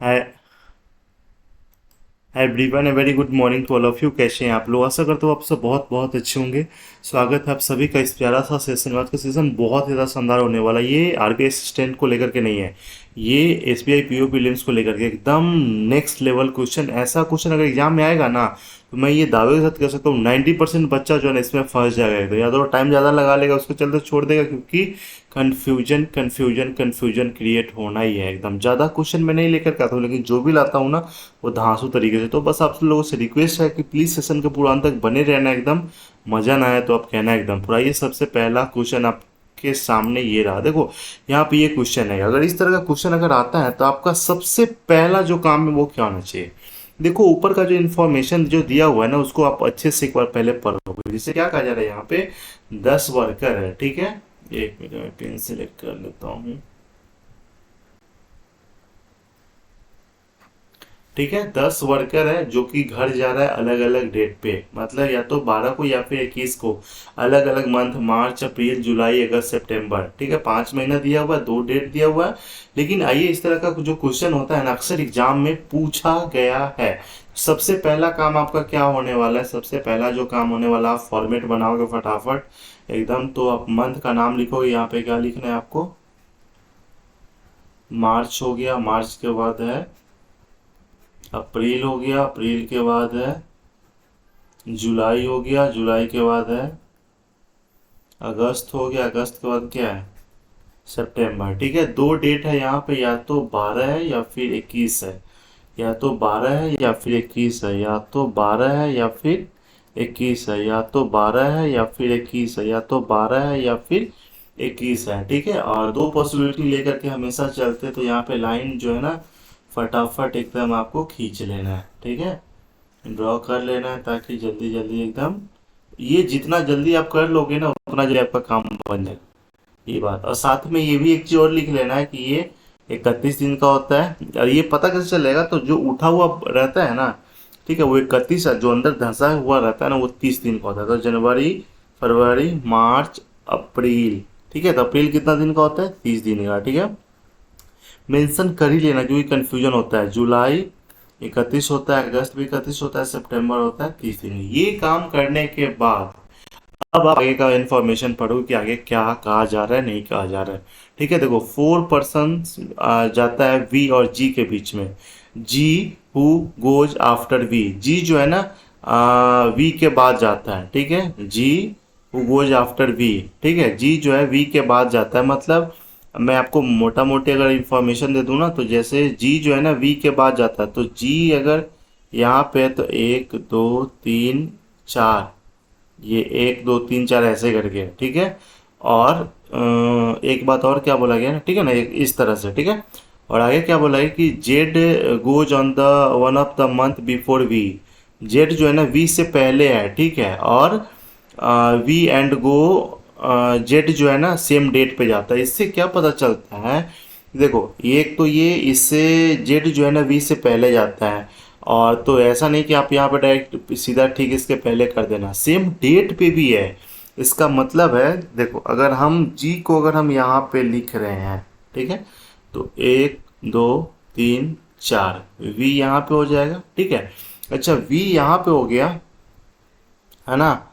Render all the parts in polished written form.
Hi hi everyone, a very good morning to all of you. कैसे हैं आप लोग? आशा करते हो आप सब बहुत बहुत अच्छे होंगे। स्वागत है आप सभी का इस प्यारा सा सेशन। आज का सेशन बहुत ही ज़्यादा शानदार होने वाला है। ये आरबीआई असिस्टेंट को लेकर के नहीं है, ये एसबीआई पीओ प्रीलिम्स को लेकर के एकदम नेक्स्ट लेवल क्वेश्चन। ऐसा क्वेश्चन अगर एग्जाम में आएगा ना, तो मैं ये दावे के साथ कह सकता हूँ 90% बच्चा जो है ना इसमें फंस जाएगा। तो या तो टाइम ज़्यादा लगा लेगा, उसको चलते छोड़ देगा, क्योंकि कन्फ्यूजन कन्फ्यूजन कन्फ्यूजन क्रिएट होना ही है एकदम। ज़्यादा क्वेश्चन मैं नहीं लेकर के आता हूँ, लेकिन जो भी लाता हूँ ना वो धांसू तरीके से। तो बस आप लोगों से रिक्वेस्ट है कि प्लीज़ सेशन के पूरा अंत तक बने रहना एकदम। मज़ा ना आए तो आप कहना एकदम पूरा। ये सबसे पहला क्वेश्चन आपके सामने ये रहा, देखो यहाँ पे ये क्वेश्चन है। अगर इस तरह का क्वेश्चन अगर आता है तो आपका सबसे पहला जो काम है वो क्या होना चाहिए? देखो ऊपर का जो इन्फॉर्मेशन जो दिया हुआ है ना, उसको आप अच्छे से एक बार पहले पढ़ोगे। जिसे क्या कहा जा रहा है यहाँ पे, 10 वर्कर है, ठीक है। एक मिनट में पेन सेलेक्ट कर लेता हूँ। ठीक है, 10 वर्कर है जो कि घर जा रहा है अलग अलग डेट पे, मतलब या तो 12 को या फिर 21 को। अलग अलग मंथ, मार्च, अप्रैल, जुलाई, अगस्त, सितंबर। ठीक है, 5 महीना दिया हुआ है, 2 डेट दिया हुआ है। लेकिन आइए, इस तरह का जो क्वेश्चन होता है ना, अक्सर एग्जाम में पूछा गया है। सबसे पहला काम आपका क्या होने वाला है? सबसे पहला जो काम होने वाला, आप फॉर्मेट बनाओगे फटाफट एकदम। तो आप मंथ का नाम लिखोगे। यहाँ पे क्या लिखना है आपको? मार्च हो गया, मार्च के बाद है अप्रैल, हो गया अप्रैल के बाद है जुलाई, हो गया जुलाई के बाद है अगस्त, हो गया अगस्त के बाद क्या है? सितंबर। ठीक है, 2 डेट है यहाँ पे, या तो 12 है या फिर 21 है। या तो 12 है या फिर 21 है, या तो 12 है या फिर 21 है, या तो 12 है या फिर 21 है, या तो 12 है या फिर 21 है। ठीक है, और दो पॉसिबिलिटी लेकर के हमेशा चलते। तो यहाँ पे लाइन जो है ना, फटाफट एकदम आपको खींच लेना है। ठीक है, ड्रॉ कर लेना है, ताकि जल्दी जल्दी एकदम, ये जितना जल्दी आप कर लोगे ना उतना जल्दी आपका काम बन जाएगा। ये बात। और साथ में ये भी एक चीज और लिख लेना है कि ये 31 दिन का होता है। और ये पता कैसे चलेगा? तो जो उठा हुआ रहता है ना, ठीक है, वो 31 है। जो अंदर धंसा हुआ रहता है ना, वो 30 दिन का होता है। तो जनवरी, फरवरी, मार्च, अप्रैल। ठीक है, तो अप्रैल कितना दिन का होता है? 30 दिन का। ठीक है, मेंशन कर ही लेना, क्योंकि कंफ्यूजन होता है। जुलाई 31 होता है, अगस्त भी 31 होता है, सितंबर होता है 30 दिन। ये काम करने के बाद अब आप आगे का इंफॉर्मेशन पढ़ो कि आगे क्या कहा जा रहा है, नहीं कहा जा रहा है। ठीक है, देखो 4 पर्सन जाता है वी और जी के बीच में। जी हु गोज आफ्टर वी। जी जो है ना, वी के बाद जाता है। ठीक है, जी हु गोज आफ्टर वी। ठीक है, जी जो है वी के बाद जाता है। मतलब मैं आपको मोटा मोटी अगर इंफॉर्मेशन दे दूं ना, तो जैसे जी जो है ना वी के बाद जाता है, तो जी अगर यहाँ पे है तो 1 2 3 4, ये 1 2 3 4 ऐसे करके। ठीक है, और एक बात और क्या बोला गया ना, ठीक है ना, एक इस तरह से। ठीक है, और आगे क्या बोला है कि Z goes on the one of the month before V. Z जो है ना वी से पहले है। ठीक है, और वी एंड गो, जेड जो है ना सेम डेट पे जाता है। इससे क्या पता चलता है? देखो एक तो ये, इससे जेड जो है ना वी से पहले जाता है। और तो ऐसा नहीं कि आप यहाँ पे डायरेक्ट सीधा ठीक इसके पहले कर देना, सेम डेट पे भी है। इसका मतलब है, देखो अगर हम जी को अगर हम यहाँ पे लिख रहे हैं, ठीक है, तो 1 2 3 4 वी यहाँ पे हो जाएगा। ठीक है, अच्छा वी यहाँ पे हो गया, है ना।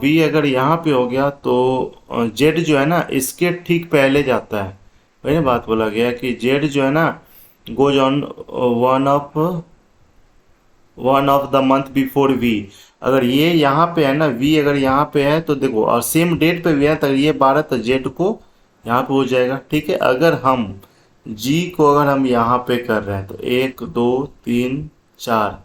वी अगर यहाँ पे हो गया तो जेड जो है ना इसके ठीक पहले जाता है। वही ना बात बोला गया कि जेड जो है ना goes on one of one of the month before V. अगर ये यहाँ पे है ना, वी अगर यहाँ पे है तो देखो, और सेम डेट पे भी है, तो ये 12, तो जेड को यहाँ पे हो जाएगा। ठीक है, अगर हम जी को अगर हम यहाँ पे कर रहे हैं तो 1 2 3 4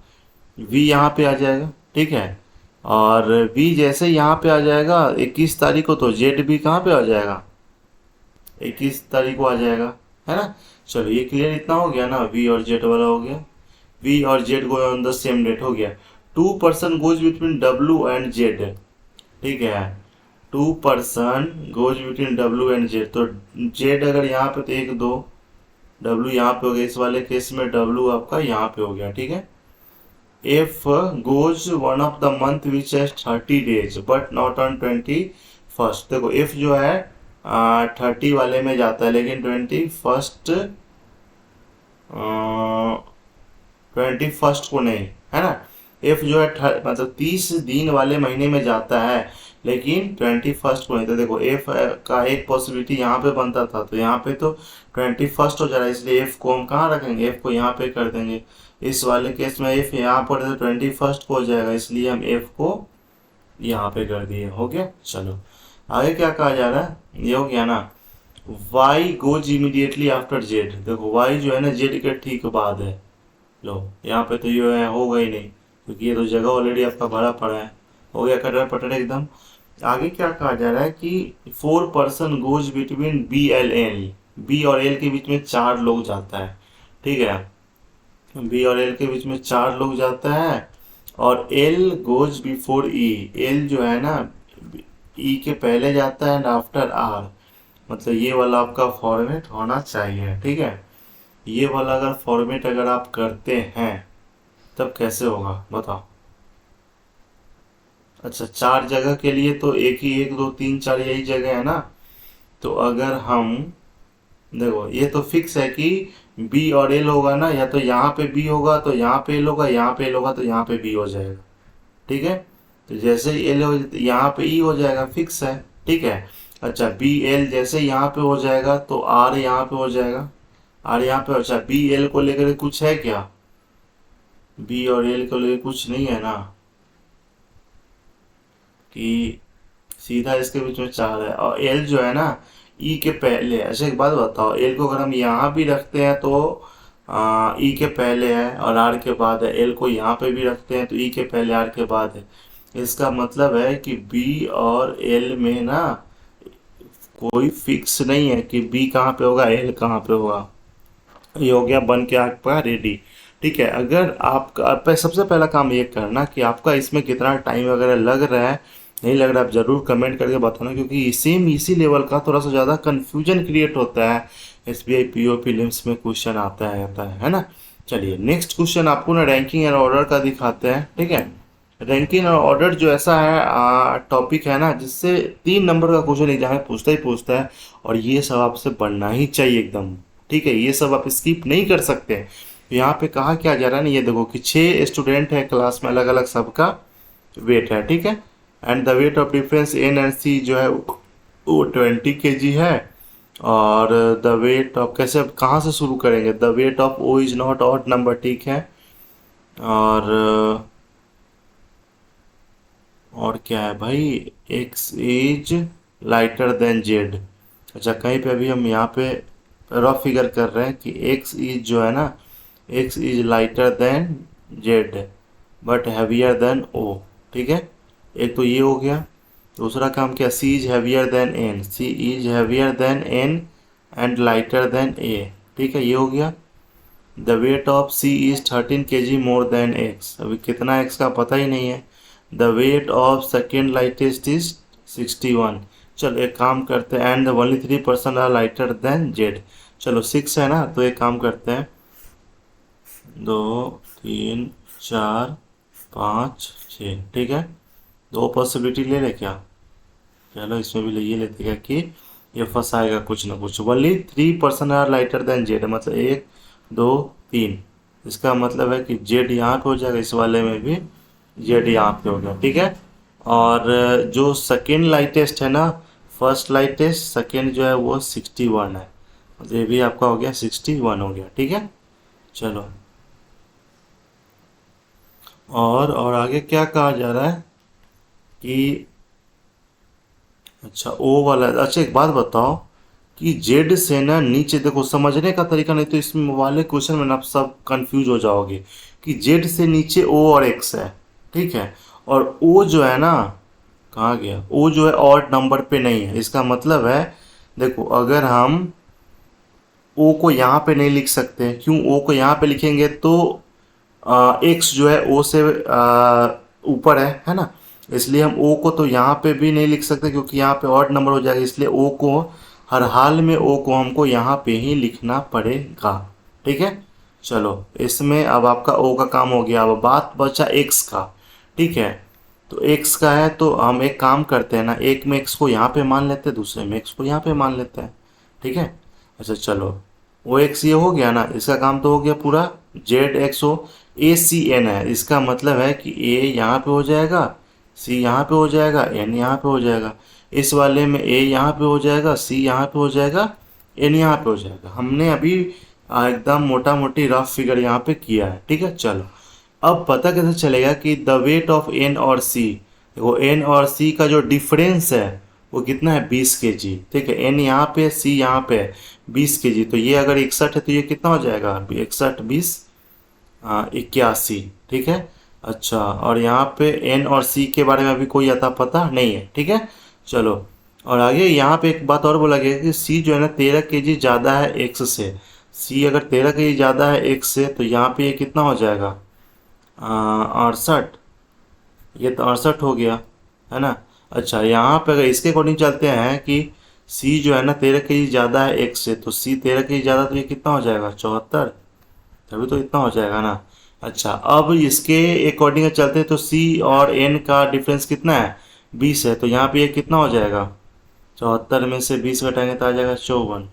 वी यहाँ पे आ जाएगा। ठीक है, और वी जैसे यहाँ पे आ जाएगा 21 तारीख को, तो जेड भी कहाँ पे आ जाएगा? 21 तारीख को आ जाएगा, है ना। चलो ये क्लियर, इतना हो गया ना, वी और जेड वाला हो गया। वी और Z go on the same date हो गया। 2 person goes between W and Z. ठीक है, 2 person goes between W and Z. तो जेड अगर यहाँ पे तो 1 2, डब्ल्यू यहाँ पे हो गया। इस वाले केस में डब्ल्यू आपका यहाँ पे हो गया। ठीक है, F goes one of the month which has 30 days but not on 21st। देखो एफ जो है 30 वाले में जाता है, लेकिन 21st 21 को नहीं, है ना। एफ जो है मतलब 30 दिन वाले महीने में जाता है, लेकिन 21 को नहीं। तो देखो एफ का एक पॉसिबिलिटी यहाँ पे बनता था, तो यहाँ पे तो 21 हो जा रहा है, इसलिए एफ को हम कहाँ रखेंगे, एफ को यहाँ पे कर देंगे। इस वाले केस में एफ यहाँ पर तो 21 को हो जाएगा, इसलिए हम एफ को यहाँ पे कर दिए। हो गया। चलो आगे क्या कहा जा रहा है, ये हो गया ना। Y goes immediately after Z. देखो वाई जो है ना जेड के ठीक बाद है। लो यहाँ पे तो ये है, होगा ही नहीं, क्योंकि ये तो जगह ऑलरेडी आपका भरा पड़ा है। हो गया कटर पटर एकदम। आगे क्या कहा जा रहा है कि 4 person goes between B L L. B और एल के बीच में 4 लोग जाता है, ठीक है। बी और एल के बीच में 4 लोग जाता है, और एल गोज बिफोर ई। एल जो है ना ई के पहले जाता है एंड आफ्टर आर। मतलब ये वाला आपका फॉर्मेट होना चाहिए, ठीक है। ये वाला अगर फॉर्मेट अगर आप करते हैं तब कैसे होगा बताओ। अच्छा 4 जगह के लिए तो एक ही, 1 2 3 4 यही जगह है ना। तो अगर हम देखो ये तो फिक्स है कि बी और एल होगा ना, या तो यहाँ पे बी होगा तो यहाँ पे एल होगा, यहाँ पे एल होगा तो यहाँ पे बी हो जाएगा, ठीक है। तो जैसे ही एल हो यहाँ पे ई हो जाएगा, फिक्स है, ठीक है। अच्छा बी एल जैसे यहाँ पे हो जाएगा तो आर यहाँ पे हो जाएगा, आर यहाँ पे। अच्छा बी एल को लेकर कुछ है क्या, बी और एल को लेकर कुछ नहीं है ना, कि सीधा इसके बीच में 4 है, और एल जो है ना ई के पहले है। अच्छा एक बात बताओ, एल को अगर हम यहाँ भी रखते हैं तो ई के पहले है और आर के बाद है, एल को यहाँ पे भी रखते हैं तो ई के पहले आर के बाद है। इसका मतलब है कि बी और एल में ना कोई फिक्स नहीं है कि बी कहाँ पे होगा, एल कहाँ पे होगा। ये हो गया बन के आपका रेडी, ठीक है। अगर आपका सबसे पहला काम ये करना कि आपका इसमें कितना टाइम वगैरह लग रहा है, नहीं लग रहा है, आप ज़रूर कमेंट करके बताना, क्योंकि सेम इसी लेवल का थोड़ा सा ज़्यादा कन्फ्यूजन क्रिएट होता है एस बी आई पी ओ प्रीलिम्स में क्वेश्चन आता है ना। चलिए नेक्स्ट क्वेश्चन आपको ना रैंकिंग एंड ऑर्डर का दिखाते हैं, ठीक है। रैंकिंग और ऑर्डर जो ऐसा है टॉपिक है ना, जिससे 3 नंबर का क्वेश्चन एग्जाम में पूछता है, और ये सब आपसे बनना ही चाहिए एकदम, ठीक है। ये सब आप स्किप नहीं कर सकते। यहाँ पे कहा क्या जा रहा है ना, ये देखो कि 6 स्टूडेंट है क्लास में, अलग अलग सबका वेट है, ठीक है। And the weight of difference N and C जो है वो 20 kg है। और द वेट ऑफ, कैसे कहाँ से शुरू करेंगे, the weight of O is not odd number, ठीक है। और क्या है भाई, X is lighter than Z. अच्छा कहीं पे अभी हम यहाँ पे रफ फिगर कर रहे हैं कि एक्स इज जो है ना, X is lighter than Z but heavier than O, ठीक है। एक तो ये हो गया। दूसरा काम क्या, C is heavier than N, C is heavier than N and lighter than A, ठीक है, ये हो गया। The weight of C is 13 kg more than X, अभी कितना एक्स का पता ही नहीं है। The weight of second lightest is 61। चलो एक काम करते हैं, and only 3 person are lighter than Z. चलो 6 है ना, तो एक काम करते हैं, 2 3 4 5 6, ठीक है। 2 पॉसिबिलिटी ले ले क्या, चलो इसमें भी ये लेते क्या कि ये फंसाएगा कुछ ना कुछ। Only 3 person are lighter than Z, मतलब 1 2 3। इसका मतलब है कि जेड यहाँ पे हो जाएगा, इस वाले में भी जेड यहाँ पे हो गया, ठीक है। और जो सेकेंड लाइटेस्ट है ना, फर्स्ट लाइटेस्ट सेकेंड जो है वो 61 है, मतलब ये भी आपका हो गया 61 हो गया, ठीक है। चलो और आगे क्या कहा जा रहा है कि अच्छा ओ वाला, अच्छा एक बात बताओ कि जेड से ना नीचे, देखो समझने का तरीका, नहीं तो इसमें वाले क्वेश्चन में ना आप सब कंफ्यूज हो जाओगे कि जेड से नीचे ओ और एक्स है, ठीक है। और ओ जो है ना, कहाँ गया, ओ जो है ऑड नंबर पे नहीं है। इसका मतलब है देखो, अगर हम ओ को यहाँ पे नहीं लिख सकते, क्यों, ओ को यहाँ पे लिखेंगे तो एक्स जो है ओ से ऊपर है ना। इसलिए हम ओ को तो यहाँ पे भी नहीं लिख सकते, क्योंकि यहाँ पे ऑड नंबर हो जाएगा, इसलिए ओ को हर हाल में ओ को हमको यहाँ पे ही लिखना पड़ेगा, ठीक है। चलो इसमें अब आपका ओ का काम हो गया, अब बात बचा एक्स का, ठीक है। तो एक्स का है तो हम एक काम करते हैं ना, एक में एक्स को यहाँ पे मान लेते हैं, दूसरे में एक्स को यहाँ पे मान लेते हैं, ठीक है। अच्छा चलो ओ एक्स ये हो गया ना, इसका काम तो हो गया पूरा। जेड एक्स ओ ए सी एन है, इसका मतलब है कि ए यहाँ पे हो जाएगा, सी यहाँ पे हो जाएगा, एन यहाँ पे हो जाएगा। इस वाले में ए यहाँ पे हो जाएगा, सी यहाँ पे हो जाएगा, एन यहाँ पे हो जाएगा। हमने अभी एकदम मोटा मोटी रफ फिगर यहाँ पे किया है, ठीक है। चलो अब पता कैसे चलेगा कि द वेट ऑफ एन और सी, देखो एन और सी का जो डिफरेंस है वो कितना है, 20 kg, ठीक है। एन यहाँ पे, सी यहाँ पे 20 kg, तो ये अगर 61 है तो ये कितना हो जाएगा, 61 20 81, ठीक है। अच्छा, और यहाँ पे एन और सी के बारे में अभी कोई अता पता नहीं है, ठीक है। चलो और आगे यहाँ पे एक बात और बोला गया कि सी जो है ना 13 kg ज़्यादा है एक्स से। सी अगर 13 kg ज़्यादा है एक्स से तो यहाँ पे ये कितना हो जाएगा, 68, ये तो 68 हो गया, है ना। अच्छा, यहाँ पे अगर इसके अकॉर्डिंग चलते हैं कि सी जो है ना 13 kg ज़्यादा है एक्स से, तो सी 13 kg ज़्यादा, तो ये कितना हो जाएगा, 74, तभी तो इतना हो जाएगा ना। अच्छा, अब इसके अकॉर्डिंग चलते हैं तो सी और एन का डिफरेंस कितना है, 20 है, तो यहाँ पे ये कितना हो जाएगा, 74 में से 20 घटाएंगे तो आ जाएगा 54,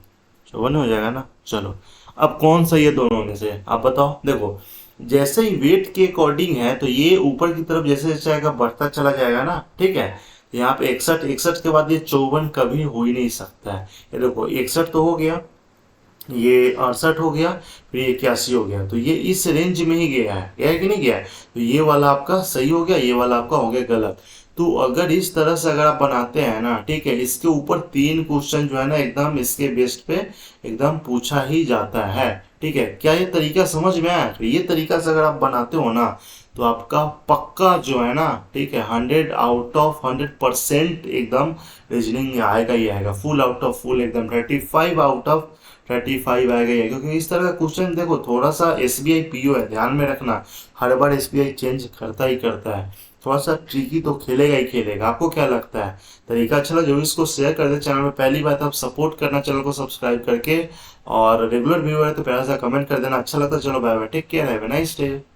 54 हो जाएगा ना। चलो अब कौन सा ये दोनों में से आप बताओ। देखो जैसे ही वेट के अकॉर्डिंग है तो ये ऊपर की तरफ जैसे जैसे जाएगा बढ़ता चला जाएगा ना, ठीक है। यहाँ पे 61, 61 के बाद ये 54 कभी हो ही नहीं सकता है। ये देखो 61 तो हो गया, ये 68 हो गया, फिर ये 81 हो गया, तो ये इस रेंज में ही गया है कि नहीं गया है। तो ये वाला आपका सही हो गया, ये वाला आपका हो गया गलत। तो अगर इस तरह से अगर आप बनाते हैं ना, ठीक है, इसके ऊपर 3 क्वेश्चन जो है ना एकदम इसके बेस्ट पे एकदम पूछा ही जाता है, ठीक है। क्या ये तरीका समझ में आया? तो ये तरीका से अगर आप बनाते हो ना तो आपका पक्का जो है ना, ठीक है, 100 आउट ऑफ 100% एकदम रीजनिंग आएगा ही आएगा, फुल आउट ऑफ फुल एकदम 35 आउट ऑफ 35 आएगा ही, क्योंकि इस तरह का क्वेश्चन देखो थोड़ा सा एसबीआई पीओ है, ध्यान में रखना, हर बार एसबीआई चेंज करता ही करता है, थोड़ा सा ट्रिकी तो खेलेगा ही खेलेगा। आपको क्या लगता है, तरीका अच्छा लगा जरूर इसको शेयर कर दे। चैनल में पहली बात आप सपोर्ट करना चैनल को सब्सक्राइब करके, और रेगुलर व्यूअर है तो प्यारा सा कमेंट कर देना। अच्छा लगता है, चलो bye bye, take care, have a nice day.